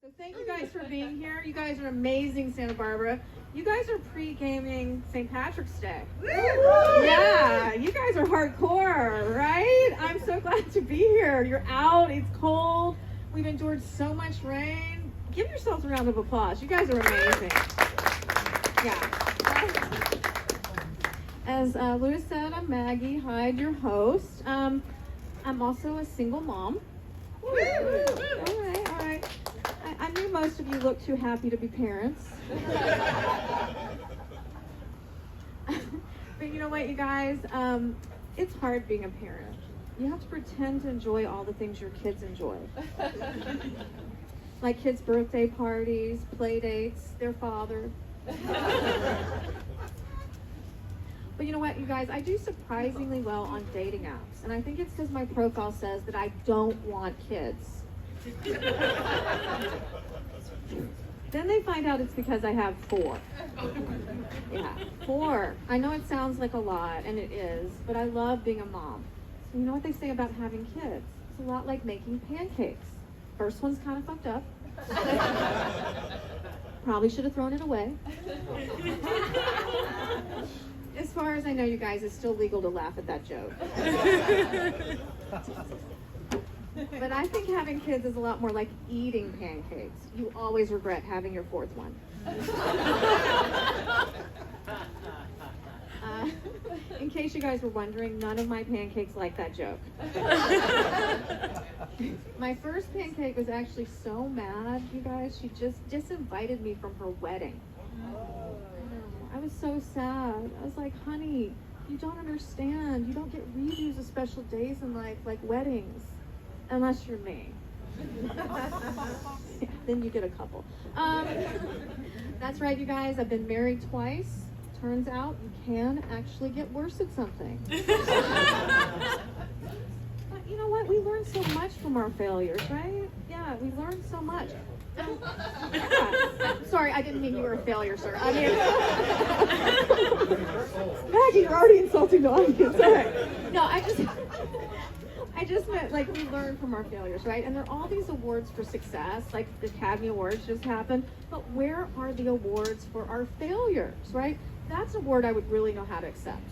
So thank you guys for being here. You guys are amazing, Santa Barbara. You guys are pre-gaming St. Patrick's Day. Yeah, you guys are hardcore, right? I'm so glad to be here. You're out, it's cold. We've endured so much rain. Give yourselves a round of applause. You guys are amazing. Yeah. As Louis said, I'm Maggie Hyde, your host. I'm also a single mom. All right. I knew most of you look too happy to be parents. But you know what, you guys? It's hard being a parent. You have to pretend to enjoy all the things your kids enjoy. Like kids' birthday parties, play dates, their father. But you know what, you guys? I do surprisingly well on dating apps. And I think it's because my profile says that I don't want kids. Then they find out it's because I have 4. Yeah, 4. I know it sounds like a lot, and it is, but I love being a mom. So you know what they say about having kids? It's a lot like making pancakes. First one's kind of fucked up. Probably should have thrown it away. As far as I know, you guys, it's still legal to laugh at that joke. But I think having kids is a lot more like eating pancakes. You always regret having your 4th one. In case you guys were wondering, none of my pancakes like that joke. My first pancake was actually so mad, you guys, she just disinvited me from her wedding. I was so sad. I was like, honey, you don't understand. You don't get redos of special days in life like weddings. Unless you're me. Yeah, then you get a couple. That's right, you guys. I've been married twice. Turns out you can actually get worse at something. But you know what? We learn so much from our failures, right? Yeah, we learn so much. Yeah. Sorry, I didn't mean you were a failure, sir. I mean, Maggie, you're already insulting the audience. All right. No, I just meant, like, we learn from our failures, right? And there are all these awards for success, like the Academy Awards just happened, but where are the awards for our failures, right? That's an award I would really know how to accept.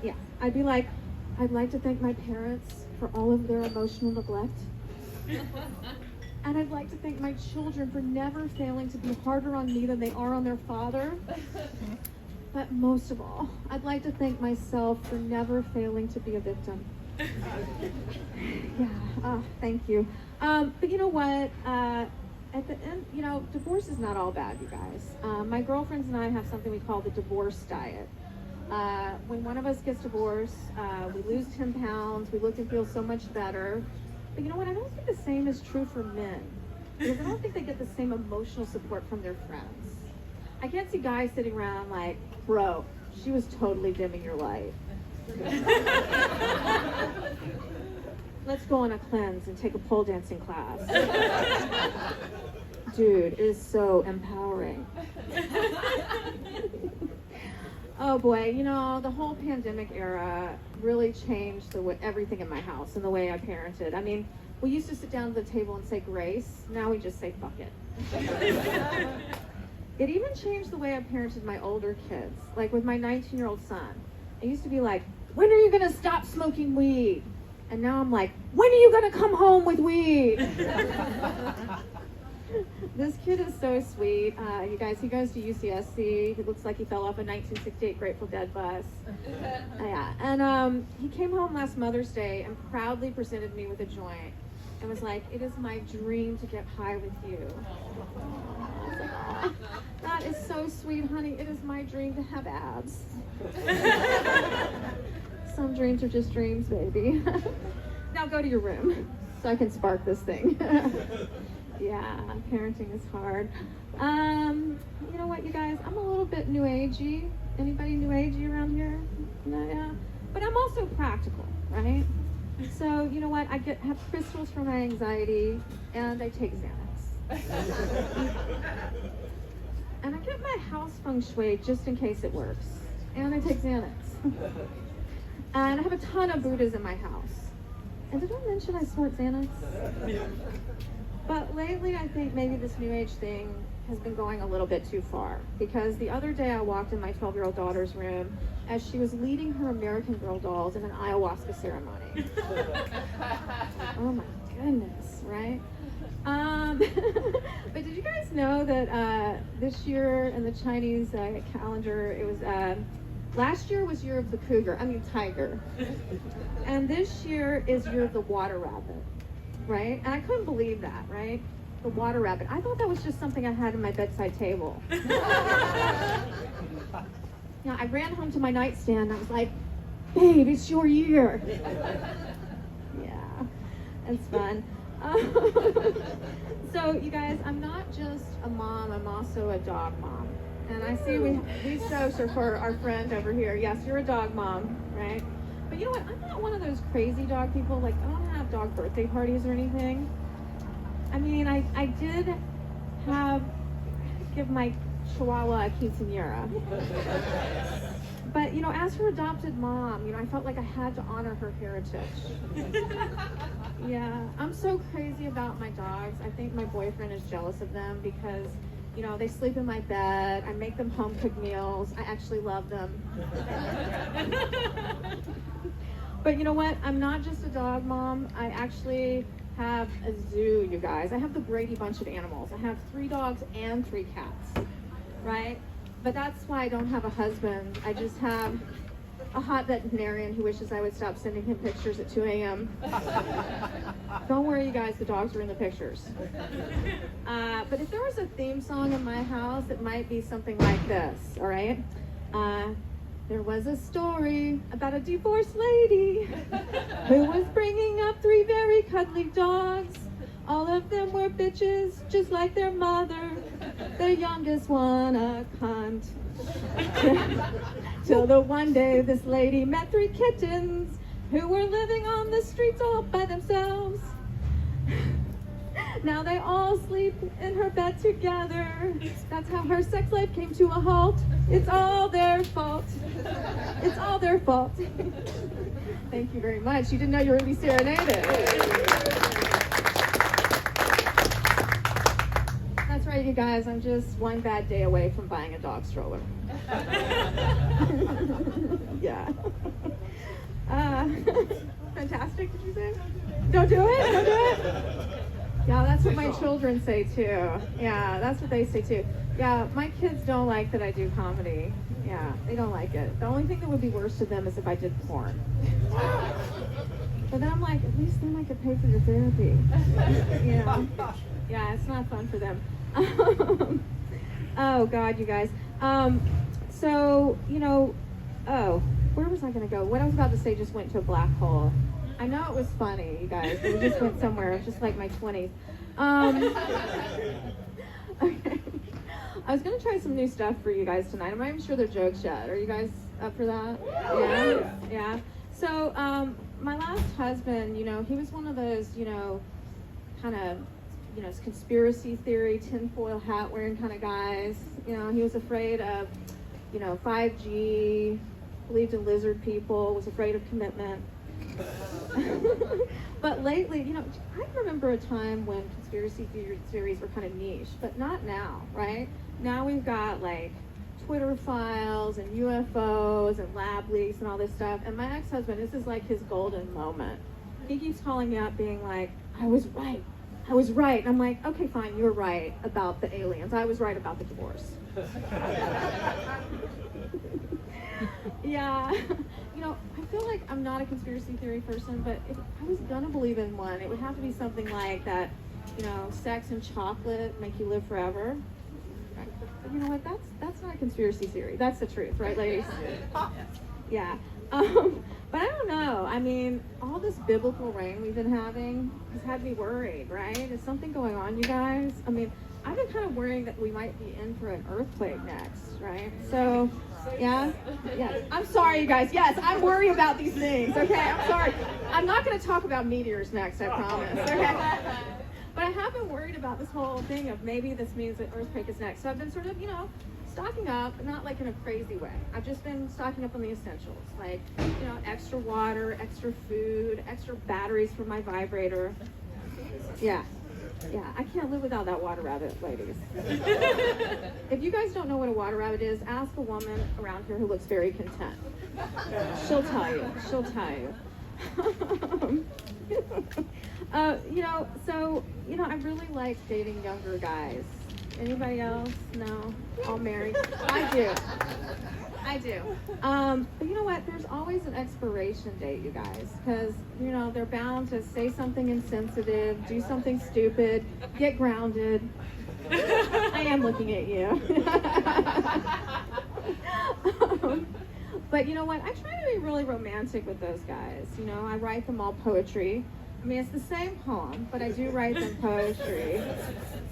Yeah, I'd be like, I'd like to thank my parents for all of their emotional neglect. And I'd like to thank my children for never failing to be harder on me than they are on their father. But most of all, I'd like to thank myself for never failing to be a victim. Yeah, thank you. But you know what? At the end, you know, divorce is not all bad, you guys. My girlfriends and I have something we call the divorce diet. When one of us gets divorced, we lose 10 pounds, we look and feel so much better. But you know what? I don't think the same is true for men. Because I don't think they get the same emotional support from their friends. I can't see guys sitting around like, bro, she was totally dimming your light. Let's go on a cleanse and take a pole dancing class. Dude, it is so empowering. Oh boy, you know, the whole pandemic era really changed everything in my house and the way I parented. I mean, we used to sit down at the table and say grace. Now we just say fuck it. It even changed the way I parented my older kids. Like with my 19-year-old son. I used to be like, when are you going to stop smoking weed? And now I'm like, when are you going to come home with weed? This kid is so sweet. You guys, he goes to UCSC. He looks like he fell off a 1968 Grateful Dead bus. Yeah. And he came home last Mother's Day and proudly presented me with a joint. And was like, it is my dream to get high with you. I was like, oh, that is so sweet, honey. It is my dream to have abs. Some dreams are just dreams, baby. Now go to your room so I can spark this thing. Yeah, parenting is hard. You know what, you guys? I'm a little bit new agey. Anybody new agey around here? No, yeah. But I'm also practical, right? So, you know what? I have crystals for my anxiety, and I take Xanax. And I get my house feng shui just in case it works. And I take Xanax. And I have a ton of Buddhas in my house. And did I mention I snort Xanax? But lately, I think maybe this new age thing has been going a little bit too far. Because the other day, I walked in my 12-year-old daughter's room as she was leading her American Girl dolls in an ayahuasca ceremony. Oh my goodness, right? But did you guys know that this year in the Chinese calendar, it was last year was year of the tiger, and this year is year of the water rabbit, right? And I couldn't believe that, right? The water rabbit. I thought that was just something I had on my bedside table. Yeah, I ran home to my nightstand and I was like, babe, it's your year. Yeah, it's fun. So you guys, I'm not just a mom, I'm also a dog mom. And I see these jokes are for our friend over here. Yes, you're a dog mom, right? But you know what, I'm not one of those crazy dog people. Like, I don't have dog birthday parties or anything. I mean, I did give my Chihuahua a quinceañera. But, you know, as her adopted mom, you know, I felt like I had to honor her heritage. Yeah, I'm so crazy about my dogs. I think my boyfriend is jealous of them because, you know, they sleep in my bed. I make them home-cooked meals. I actually love them. But you know what? I'm not just a dog mom. I actually have a zoo, you guys. I have the Brady Bunch of animals. I have 3 dogs and 3 cats, right? But that's why I don't have a husband. I just have a hot veterinarian who wishes I would stop sending him pictures at 2 a.m. Don't worry, you guys, the dogs are in the pictures. But if there was a theme song in my house, it might be something like this, all right? There was a story about a divorced lady who was bringing up 3 very cuddly dogs. All of them were bitches, just like their mother. Their youngest one a cunt. Till the one day this lady met 3 kittens who were living on the streets all by themselves. Now they all sleep in her bed together. That's how her sex life came to a halt. It's all their fault. It's all their fault. Thank you very much. You didn't know you were going to be serenaded. That's right, you guys. I'm just one bad day away from buying a dog stroller. Yeah. Fantastic, did you say? Don't do it? Don't do it? Yeah, that's what my children say too. Yeah, that's what they say too. Yeah, my kids don't like that I do comedy. Yeah, they don't like it. The only thing that would be worse to them is if I did porn. But then I'm like, at least then I could pay for your therapy. Yeah, yeah, it's not fun for them. Oh God, you guys. So, you know, where was I going to go? What I was about to say just went to a black hole. I know it was funny, you guys. It just went somewhere. It was just like my 20s. Okay. I was going to try some new stuff for you guys tonight. I'm not even sure they're jokes yet. Are you guys up for that? Yeah? Yeah. So, my last husband, you know, he was one of those, you know, kind of, you know, conspiracy theory, tinfoil hat wearing kind of guys. You know, he was afraid of, you know, 5G, believed in lizard people, was afraid of commitment. But lately, you know, I remember a time when conspiracy theories were kind of niche, but not now, right? Now we've got like Twitter files and UFOs and lab leaks and all this stuff. And my ex-husband, this is like his golden moment. He keeps calling me up being like, I was right. And I'm like, okay, fine, you were right about the aliens. I was right about the divorce. Yeah. You know, I feel like I'm not a conspiracy theory person, but if I was gonna believe in one, it would have to be something like that, you know, sex and chocolate make you live forever. Right. But you know what, that's not a conspiracy theory. That's the truth, right, ladies? Yeah. But I don't know. I mean, all this biblical rain we've been having has had me worried, right? Is something going on, you guys? I mean, I've been kind of worrying that we might be in for an earthquake next, right? So, yeah? Yeah. I'm sorry, you guys. Yes, I'm worried about these things, okay? I'm sorry. I'm not going to talk about meteors next, I promise, okay? But I have been worried about this whole thing of maybe this means that earthquake is next. So I've been sort of, you know, stocking up, not like in a crazy way. I've just been stocking up on the essentials, like, you know, extra water, extra food, extra batteries for my vibrator. Yeah. Yeah, I can't live without that water rabbit, ladies. If you guys don't know what a water rabbit is, ask a woman around here who looks very content. She'll tell you. She'll tell you. I really like dating younger guys. Anybody else? No? All married? I do. But you know what? There's always an expiration date, you guys, because, they're bound to say something insensitive, do something stupid, get grounded. I am looking at you. But you know what? I try to be really romantic with those guys. I write them all poetry. I mean, it's the same poem, but I do write them poetry.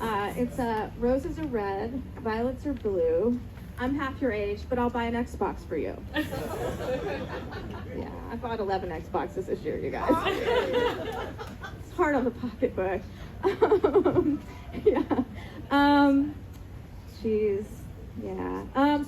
It's roses are red, violets are blue. I'm half your age, but I'll buy an Xbox for you. Yeah, I bought 11 Xboxes this year, you guys. It's hard on the pocketbook.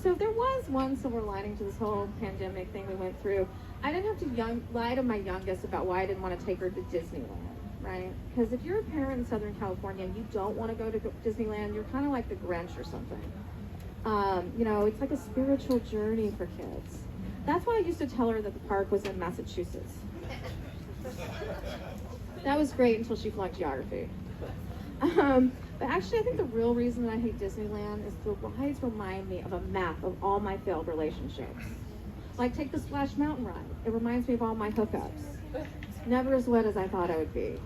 So there was one silver lining to this whole pandemic thing we went through. I didn't have to lie to my youngest about why I didn't want to take her to Disneyland, right? Because if you're a parent in Southern California and you don't want to go to Disneyland, you're kind of like the Grinch or something. It's like a spiritual journey for kids. That's why I used to tell her that the park was in Massachusetts. That was great until she flunked geography. But actually, I think the real reason that I hate Disneyland is the rides remind me of a map of all my failed relationships. Like, take the Splash Mountain ride. It reminds me of all my hookups. Never as wet as I thought I would be.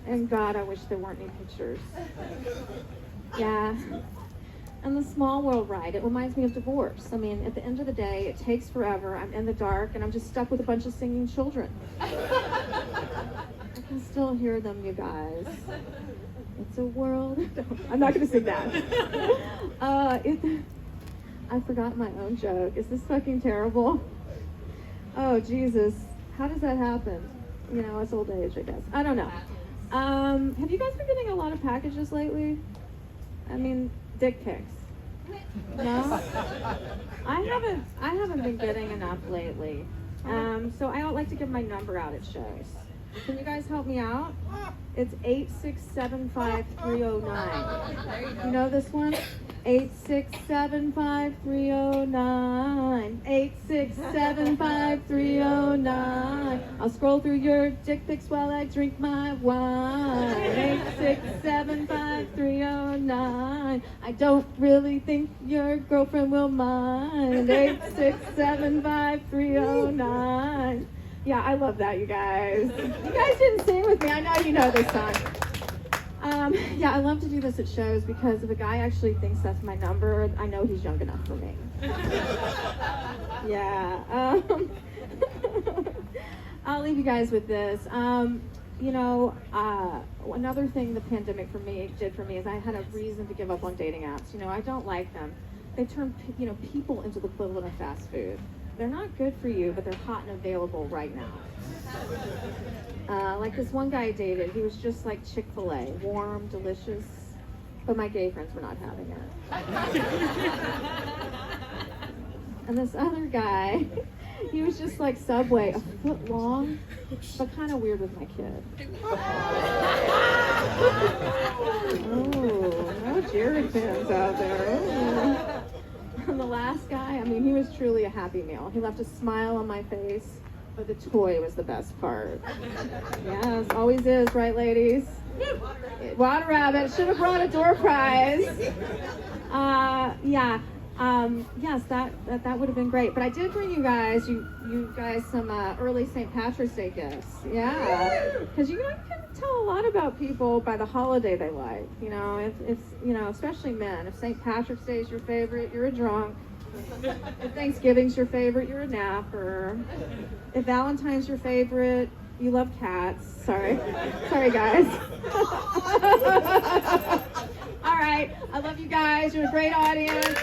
And God, I wish there weren't any pictures. Yeah. And the Small World ride, it reminds me of divorce. I mean, at the end of the day, it takes forever. I'm in the dark, and I'm just stuck with a bunch of singing children. I can still hear them, you guys. It's a world. I'm not going to sing that. I forgot my own joke. Is this fucking terrible? Oh, Jesus. How does that happen? It's old age, I guess. I don't know. Have you guys been getting a lot of packages lately? I mean, dick pics. No? I haven't been getting enough lately. So I don't like to give my number out at shows. Can you guys help me out? It's 8675309. You know this one? 8675309. 8675309. I'll scroll through your dick pics while I drink my wine. 8675309. I don't really think your girlfriend will mind. 8675309. Yeah, I love that, you guys. You guys didn't sing with me. I know you know this song. I love to do this at shows because if a guy actually thinks that's my number, I know he's young enough for me. Yeah. I'll leave you guys with this. Another thing the pandemic did for me is I had a reason to give up on dating apps. I don't like them. They turn, people into the equivalent of fast food. They're not good for you, but they're hot and available right now. Like this one guy I dated, he was just like Chick-fil-A, warm, delicious, but my gay friends were not having it. And this other guy, he was just like Subway, a foot long, but kind of weird with my kid. Oh, no Jared fans out there. Oh. And the last guy, he was truly a happy meal. He left a smile on my face, but the toy was the best part. Yes, always is, right, ladies? Water rabbit, should have brought a door prize. Yes, that would have been great. But I did bring you guys some early St. Patrick's Day gifts. Yeah, because you can tell a lot about people by the holiday they like. Especially men. If St. Patrick's Day is your favorite, you're a drunk. If Thanksgiving's your favorite, you're a napper. If Valentine's your favorite, you love cats. Sorry guys. All right, I love you guys. You're a great audience.